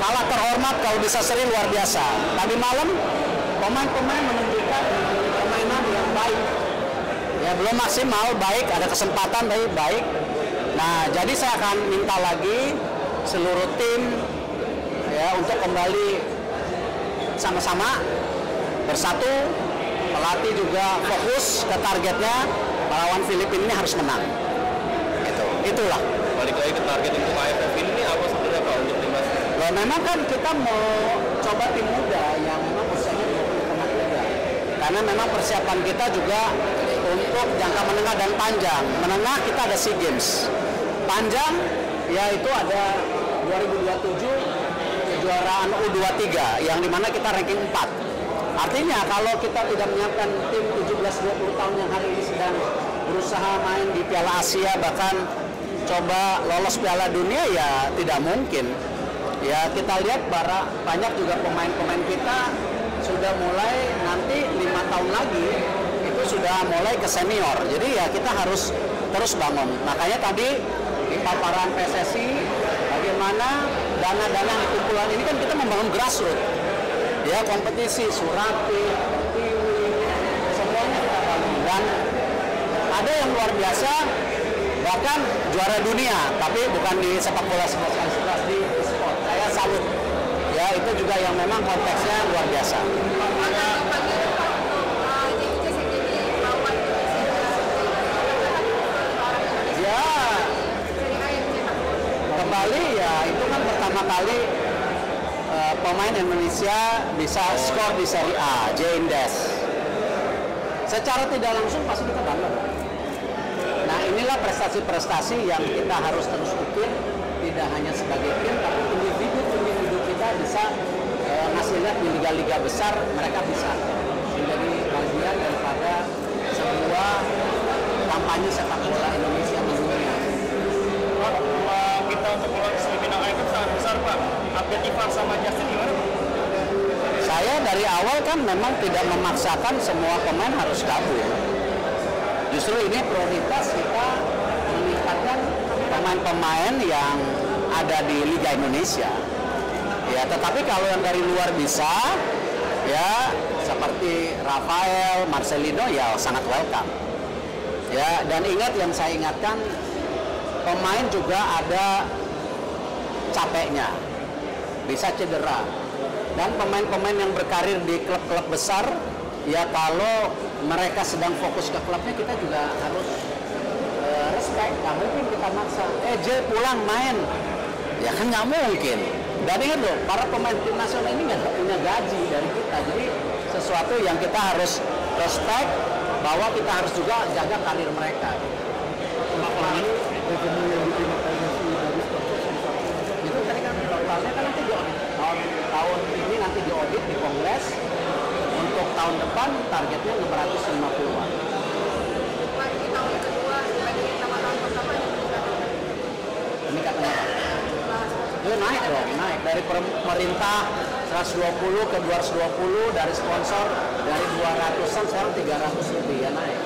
kalah terhormat kalau bisa seri luar biasa. Tadi malam pemain-pemain menunjukkan permainan yang baik. Ya belum maksimal, baik, ada kesempatan tapi baik. Nah, jadi saya akan minta lagi seluruh tim ya untuk kembali sama-sama bersatu, pelatih juga fokus ke targetnya, melawan Filipina ini harus menang. Itulah. Balik lagi ke target untuk AFF ini apa sebenarnya Pak untuk timnas? Loh, memang kan kita mau coba tim muda yang memang usianya 20,3. Karena memang persiapan kita juga untuk jangka menengah dan panjang. Menengah kita ada SEA Games. Panjang yaitu ada 2027 kejuaraan U23 yang dimana kita ranking 4. Artinya kalau kita tidak menyiapkan tim 17-20 tahun yang hari ini sedang berusaha main di Piala Asia bahkan coba lolos Piala Dunia ya tidak mungkin. Ya kita lihat banyak juga pemain-pemain kita sudah mulai nanti 5 tahun lagi itu sudah mulai ke senior. Jadi ya kita harus terus bangun. Makanya tadi di paparan PSSI bagaimana dana-dana yang dikumpulan ini kan kita membangun grassroots. Ya kompetisi, Surati, Pertiwi, semuanya kita bangun. Dan ada yang luar biasa bahkan juara dunia, tapi bukan di sepak bola sport, di sport. Saya salut. Ya itu juga yang memang konteksnya luar biasa. Ya kembali ya itu kan pertama kali pemain Indonesia bisa skor di Serie A, J-Indes. Secara tidak langsung pasti kita bangga. Nah inilah prestasi-prestasi yang kita harus terus ukir, tidak hanya sebagai tim, tapi individu kita bisa ngasih lihat di liga-liga besar, mereka bisa menjadi bagian daripada sebuah kampanye sepak bola Indonesia di dunia. Kita untuk lolos semifinal AFF sangat besar Pak. Update Ivan sama Justin gimana Pak? Saya dari awal kan memang tidak memaksakan semua pemain harus gabung. Justru ini prioritas kita meningkatkan pemain-pemain yang ada di Liga Indonesia. Ya, tetapi kalau yang dari luar bisa, ya seperti Rafael, Marcelino ya sangat welcome. Ya, dan ingat yang saya ingatkan, pemain juga ada capeknya, bisa cedera. Dan pemain-pemain yang berkarir di klub-klub besar, ya kalau mereka sedang fokus ke klubnya, kita juga harus respect. Nggak mungkin kita maksa, J pulang main, ya kan nggak mungkin. Dan ingat loh, para pemain tim nasional ini nggak punya gaji dari kita, jadi sesuatu yang kita harus respect, bahwa kita harus juga jaga karir mereka. Itu tadi kan totalnya kan nanti tahun ini nanti diaudit di Kongres. Untuk tahun depan targetnya 650-an. Lagi tahun kedua dibandingin sama tahun pertama Ini katanya apa? Itu naik dong, naik dari pemerintah 120 ke 220, dari sponsor dari 200-an sekarang 300 lebih ya naik.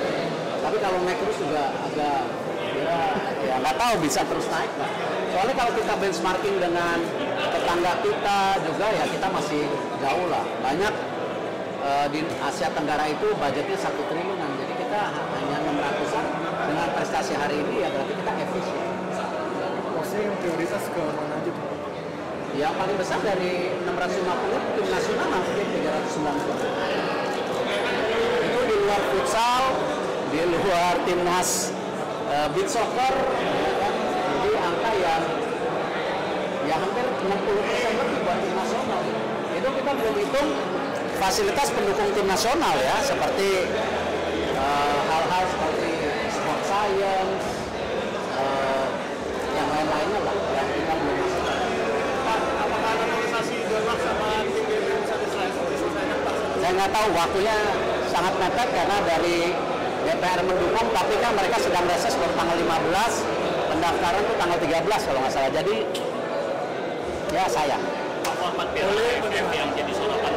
Tapi kalau naik terus juga agak ya nggak tahu bisa terus naik lah. Soalnya kalau kita benchmarking dengan tetangga kita juga ya kita masih jauh lah. Banyak di Asia Tenggara itu budgetnya 1 triliunan, jadi kita hanya 600-an. Dengan prestasi hari ini ya berarti kita efisien. Maksudnya yang prioritas ke mana aja tuh? Yang paling besar dari 650 tim nasional hampir 390. Itu di luar futsal, di luar timnas beach soccer, ya kan? Jadi angka yang ya hampir 60% lebih buat tim nasional. Itu kita belum hitung fasilitas pendukung tim nasional ya, seperti hal-hal seperti sport science, yang lain-lainnya lah yang kita belum masukkan. Pak, apakah normalisasi dialog sama tim bisa diselesaikan Pak? Saya nggak tahu, waktunya sangat mepet karena dari DPR mendukung, tapi kan mereka sedang reses baru tanggal 15, pendaftaran itu tanggal 13 kalau nggak salah. Jadi ya sayang. Format Piala AFF yang jadi sorotan